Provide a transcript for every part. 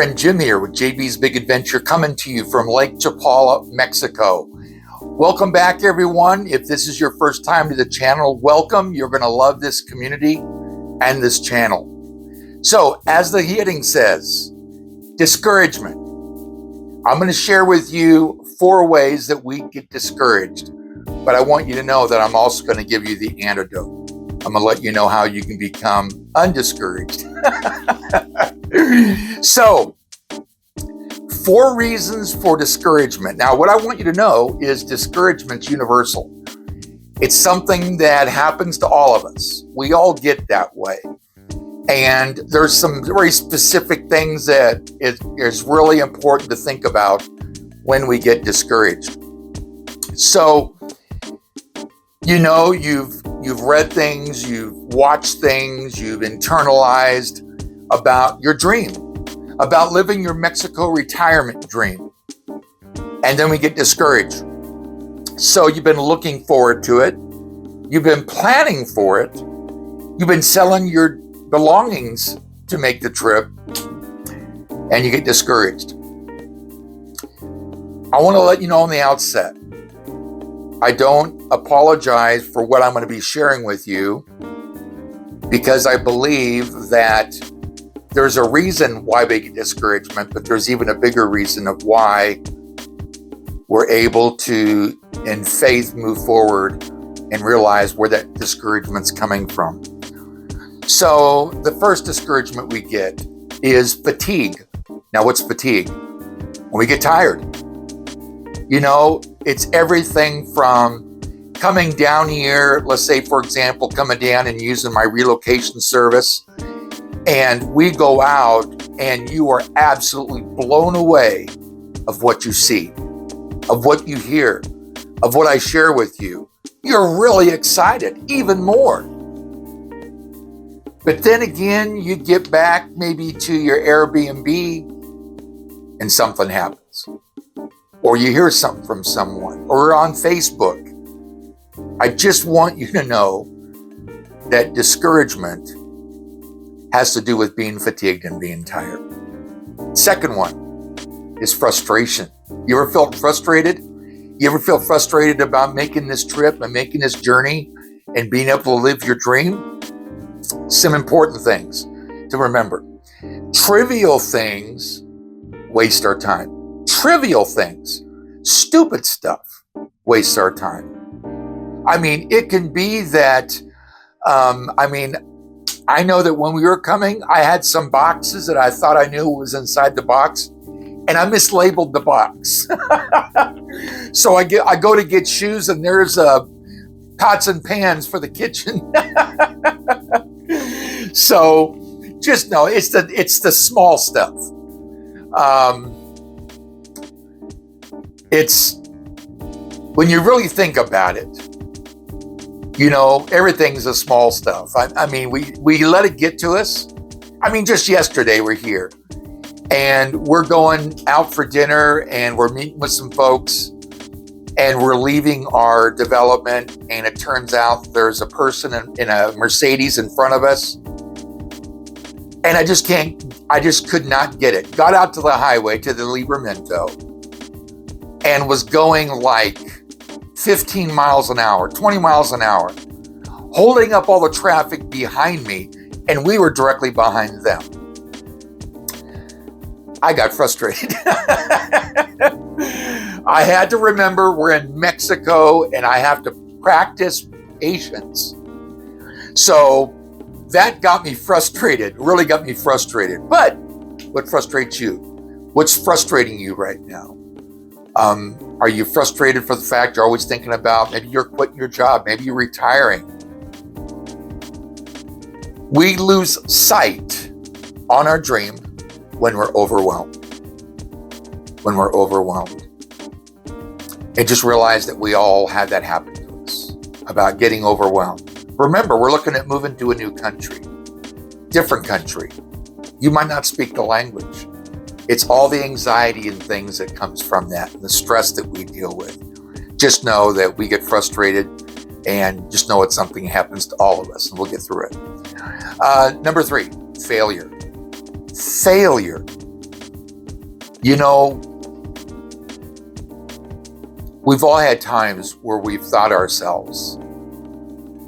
friend Jim here with JBsBigAdventure, coming to you from Lake Chapala, Mexico. Welcome back, everyone. If this is your first time to the channel, welcome. You're going to love this community and this channel. So, as the heading says, discouragement. I'm going to share with you 4 ways that we get discouraged, but I want you to know that I'm also going to give you the antidote. I'm going to let you know how you can become undiscouraged. So, 4 reasons for discouragement. Now, what I want you to know is discouragement's universal. It's something that happens to all of us. We all get that way. And there's some very specific things that is really important to think about when we get discouraged. So, you know, you've read things, you've watched things, you've internalized about your dream, about living your Mexico retirement dream. And then we get discouraged. So you've been looking forward to it. You've been planning for it. You've been selling your belongings to make the trip, and you get discouraged. I want to let you know on the outset, I don't apologize for what I'm going to be sharing with you, because I believe that there's a reason why we get discouragement, but there's even a bigger reason of why we're able to, in faith, move forward and realize where that discouragement's coming from. So the first discouragement we get is fatigue. Now, what's fatigue? When we get tired. You know, it's everything from coming down here, let's say, for example, coming down and using my relocation service, and we go out and you are absolutely blown away of what you see, of what you hear, of what I share with you. You're really excited, even more. But then again, you get back maybe to your Airbnb and something happens. Or you hear something from someone, or on Facebook. I just want you to know that discouragement has to do with being fatigued and being tired. Second one is frustration. You ever felt frustrated? You ever feel frustrated about making this trip and making this journey and being able to live your dream? Some important things to remember. Trivial things waste our time. Trivial things, stupid stuff, wastes our time. I mean, it can be that, I know that when we were coming, I had some boxes that I thought I knew was inside the box, and I mislabeled the box. So I go to get shoes, and there's pots and pans for the kitchen. So just know it's the small stuff. It's when you really think about it, you know, everything's a small stuff. I mean, we let it get to us. I mean, just yesterday we're here and we're going out for dinner and we're meeting with some folks and we're leaving our development, and it turns out there's a person in a Mercedes in front of us. And I just could not get it. Got out to the highway, to the Libramento, and was going like 15 miles an hour, 20 miles an hour, holding up all the traffic behind me, and we were directly behind them. I got frustrated. I had to remember we're in Mexico and I have to practice patience. So that got me frustrated, really got me frustrated. But what frustrates you? What's frustrating you right now? Are you frustrated for the fact you're always thinking about maybe you're quitting your job, maybe you're retiring? We lose sight on our dream when we're overwhelmed. When we're overwhelmed. And just realize that we all had that happen to us, about getting overwhelmed. Remember, we're looking at moving to a new country, different country. You might not speak the language. It's all the anxiety and things that comes from that, and the stress that we deal with. Just know that we get frustrated, and just know it's something that happens to all of us, and we'll get through it. Number 3, failure. Failure. You know, we've all had times where we've thought ourselves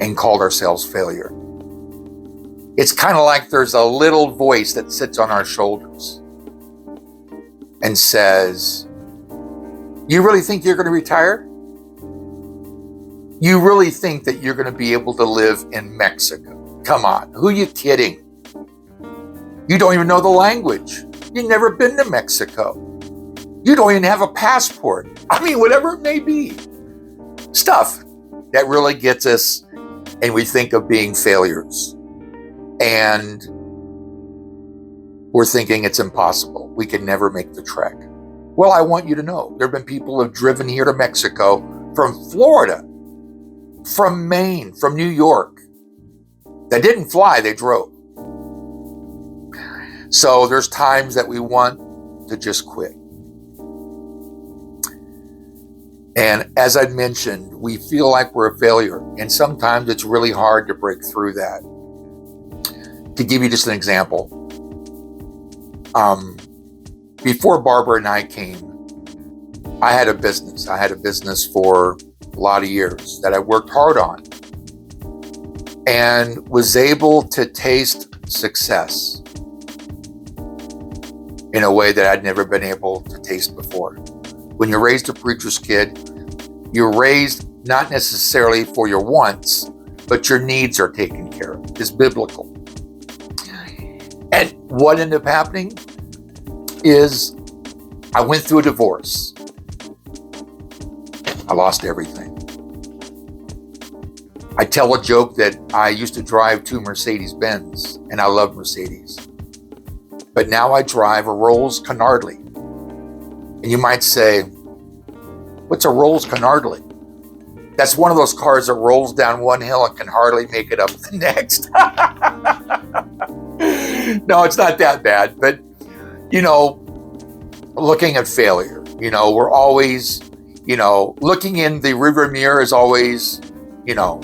and called ourselves failure. It's kind of like there's a little voice that sits on our shoulders and says, you really think you're going to retire? You really think that you're going to be able to live in Mexico? Come on, who are you kidding? You don't even know the language. You've never been to Mexico. You don't even have a passport. I mean, whatever it may be. Stuff that really gets us, and we think of being failures. And we're thinking it's impossible. We can never make the trek. Well, I want you to know, there have been people who have driven here to Mexico from Florida, from Maine, from New York. They didn't fly, they drove. So there's times that we want to just quit. And as I mentioned, we feel like we're a failure. And sometimes it's really hard to break through that. To give you just an example, before Barbara and I came, I had a business. I had a business for a lot of years that I worked hard on and was able to taste success in a way that I'd never been able to taste before. When you're raised a preacher's kid, you're raised not necessarily for your wants, but your needs are taken care of. It's biblical. And what ended up happening is I went through a divorce. I lost everything. I tell a joke that I used to drive two Mercedes-Benz, and I love Mercedes. But now I drive a Rolls Canardly. And you might say, what's a Rolls Canardly? That's one of those cars that rolls down one hill and can hardly make it up the next. No, it's not that bad. But, you know, looking at failure, you know, we're always, you know, looking in the rearview mirror is always, you know,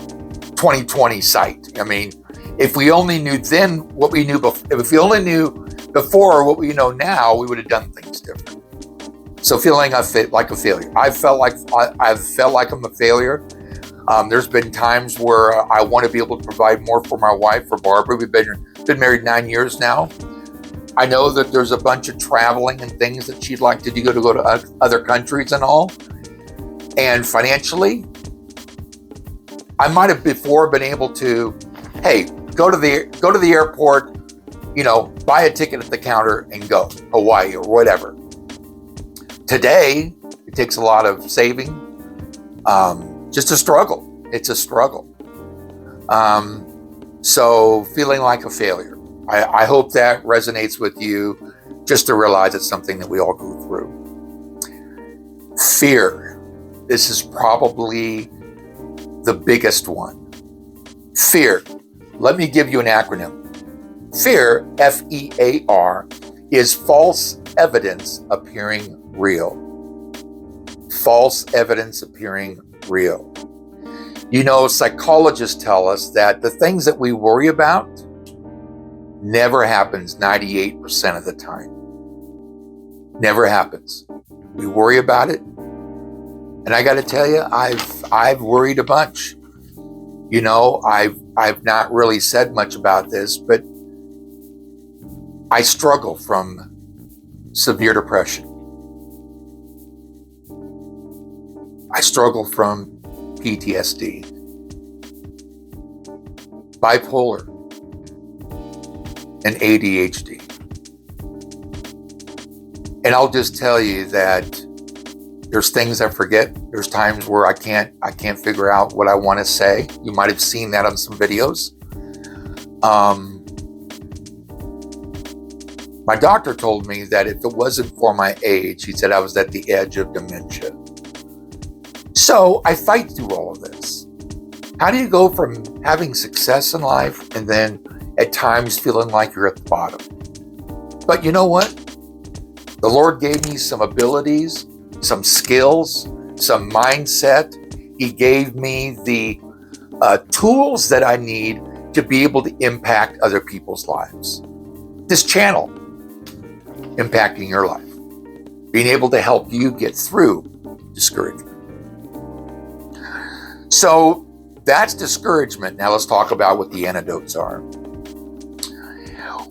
2020 sight. I mean, if we only knew then what we knew before, if we only knew before what we know now, we would have done things different. So feeling like a failure. I've felt like I'm a failure. There's been times where I want to be able to provide more for my wife, for Barbara. We've been married 9 years now. I know that there's a bunch of traveling and things that she'd like to do, to go to other countries and all. And financially, I might have before been able to, hey, go to the airport, you know, buy a ticket at the counter and go Hawaii or whatever. Today, it takes a lot of saving. Just a struggle. It's a struggle. So feeling like a failure. I hope that resonates with you, just to realize it's something that we all go through. Fear. This is probably the biggest one. Fear. Let me give you an acronym. Fear, F-E-A-R, is false evidence appearing real. False evidence appearing real. You know, psychologists tell us that the things that we worry about never happens 98% of the time. Never happens. We worry about it. And I got to tell you, I've worried a bunch. You know, I've not really said much about this, but I struggle from severe depression. I struggle from PTSD, bipolar, and ADHD. And I'll just tell you that there's things I forget. There's times where I can't figure out what I want to say. You might have seen that on some videos. My doctor told me that if it wasn't for my age, he said I was at the edge of dementia. So I fight through all of this. How do you go from having success in life and then at times feeling like you're at the bottom? But you know what? The Lord gave me some abilities, some skills, some mindset. He gave me the tools that I need to be able to impact other people's lives. This channel impacting your life. being able to help you get through discouragement. So that's discouragement. Now let's talk about what the antidotes are.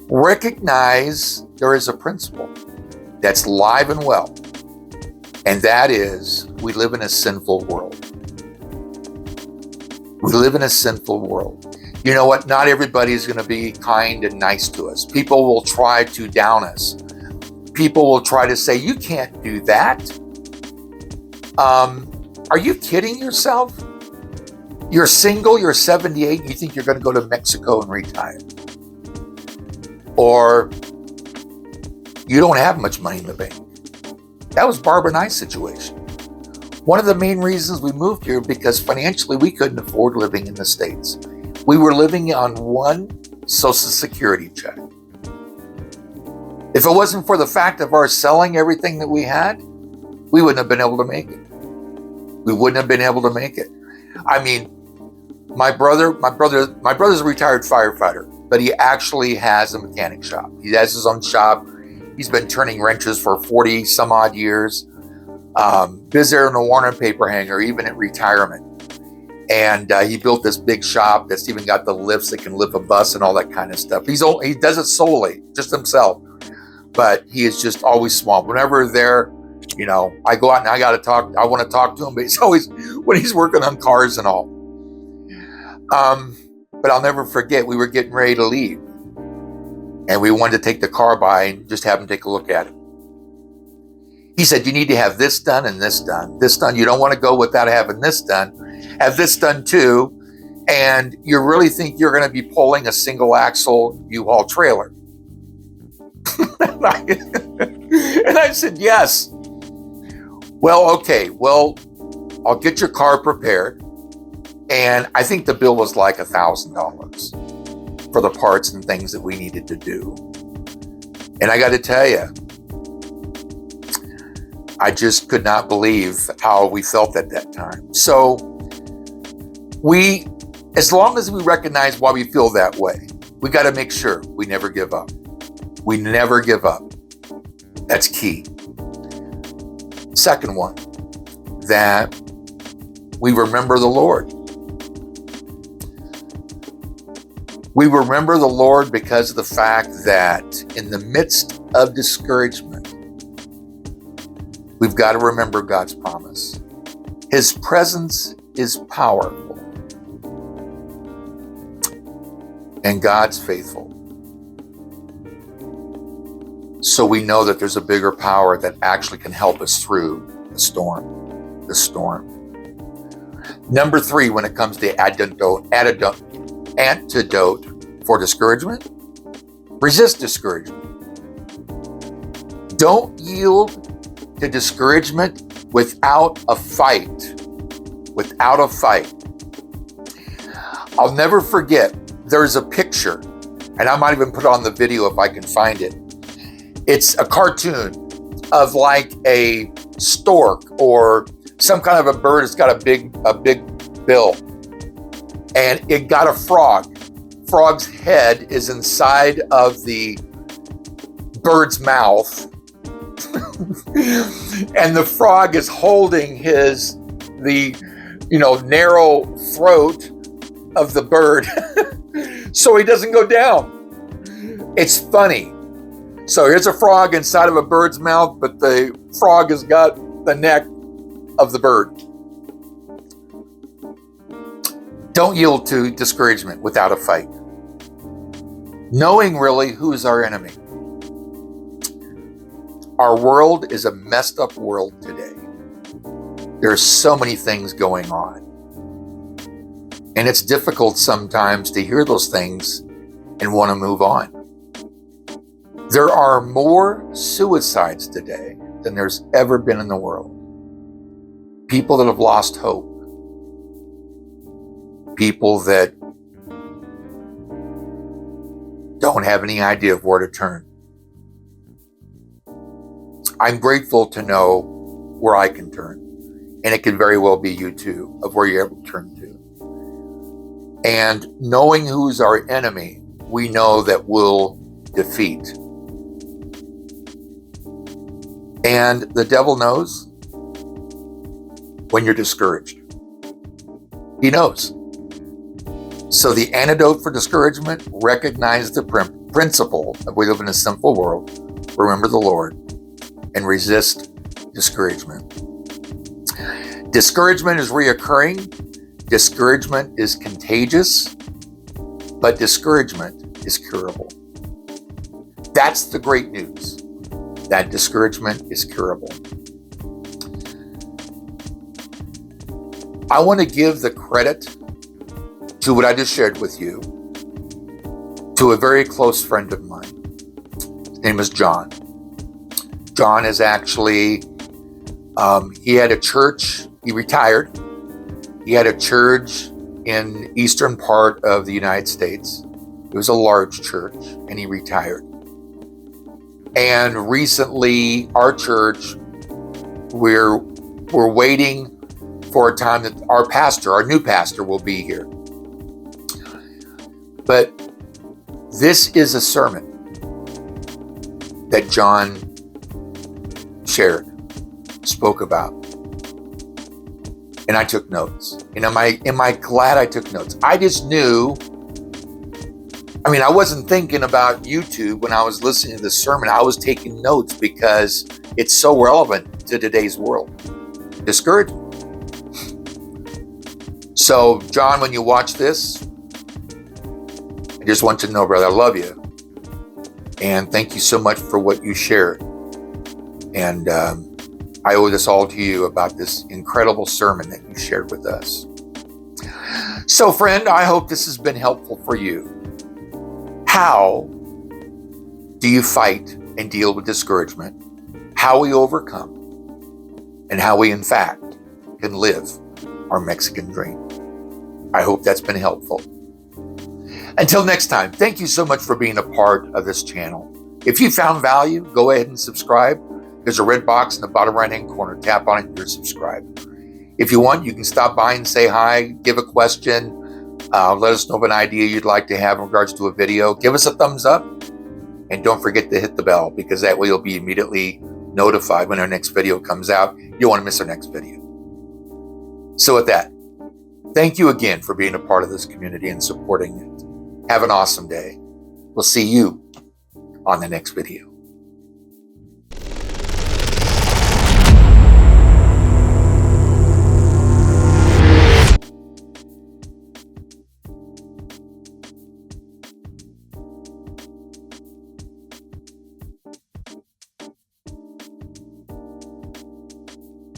Recognize there is a principle that's live and well, and that is we live in a sinful world. We live in a sinful world. You know what? Not everybody is going to be kind and nice to us. People will try to down us. People will try to say, you can't do that. Are you kidding yourself? You're single, you're 78, and you think you're going to go to Mexico and retire. Or you don't have much money in the bank. That was Barb and I's situation. One of the main reasons we moved here because financially we couldn't afford living in the States. We were living on one Social Security check. If it wasn't for the fact of our selling everything that we had, we wouldn't have been able to make it. We wouldn't have been able to make it. I mean, my brother's a retired firefighter, but he actually has a mechanic shop. He has his own shop. He's been turning wrenches for 40 some odd years. Visitor in a Warner paper hanger, even at retirement. And he built this big shop that's even got the lifts that can lift a bus and all that kind of stuff. He does it solely, just himself. But he is just always small. Whenever there, I go out and I want to talk to him, but it's always when he's working on cars and all. But I'll never forget, we were getting ready to leave. And we wanted to take the car by and just have him take a look at it. He said, you need to have this done and this done. This done. You don't want to go without having this done. Have this done too. And you really think you're going to be pulling a single axle U-Haul trailer. And I said, yes. Well, okay. Well, I'll get your car prepared. And I think the bill was like $1,000 for the parts and things that we needed to do. And I got to tell you, I just could not believe how we felt at that time. So as long as we recognize why we feel that way, we got to make sure we never give up. We never give up. That's key. Second one, that we remember the Lord. We remember the Lord because of the fact that in the midst of discouragement, we've got to remember God's promise. His presence is powerful. And God's faithful. So we know that there's a bigger power that actually can help us through the storm. Number 3, when it comes to antidote for discouragement, resist discouragement. Don't yield to discouragement without a fight. Without a fight. I'll never forget, there's a picture, and I might even put it on the video if I can find it. It's a cartoon of like a stork or some kind of a bird that's got a big bill. And it got a frog. Frog's head is inside of the bird's mouth. And the frog is holding the narrow throat of the bird so he doesn't go down. It's funny. So here's a frog inside of a bird's mouth, but the frog has got the neck of the bird. Don't yield to discouragement without a fight. Knowing really who's our enemy. Our world is a messed up world today. There's so many things going on. And it's difficult sometimes to hear those things and want to move on. There are more suicides today than there's ever been in the world. People that have lost hope. People that don't have any idea of where to turn. I'm grateful to know where I can turn. And it can very well be you too, of where you're able to turn to. And knowing who's our enemy, we know that we'll defeat. And the devil knows when you're discouraged. He knows. So the antidote for discouragement, recognize the principle that we live in a sinful world, remember the Lord, and resist discouragement. Discouragement is reoccurring. Discouragement is contagious, but discouragement is curable. That's the great news, that discouragement is curable. I want to give the credit to what I just shared with you to a very close friend of mine. His name is John. John is actually, he had a church, he retired. He had a church in eastern part of the United States. It was a large church, and he retired. And recently, our church, we're waiting for a time that our new pastor will be here. But this is a sermon that John spoke about. And I took notes. And am I glad I took notes? I just knew, I wasn't thinking about YouTube when I was listening to this sermon. I was taking notes because it's so relevant to today's world. Discouragement. So, John, when you watch this, I just want you to know, brother, I love you. And thank you so much for what you shared. And I owe this all to you about this incredible sermon that you shared with us. So, friend, I hope this has been helpful for you. How do you fight and deal with discouragement? How we overcome, and how we, in fact, can live our Mexican dream. I hope that's been helpful. Until next time, thank you so much for being a part of this channel. If you found value, go ahead and subscribe. There's a red box in the bottom right-hand corner. Tap on it, you're subscribed. If you want, you can stop by and say hi, give a question, let us know of an idea you'd like to have in regards to a video. Give us a thumbs up, and don't forget to hit the bell, because that way you'll be immediately notified when our next video comes out. You don't want to miss our next video. So with that, thank you again for being a part of this community and supporting it. Have an awesome day. We'll see you on the next video.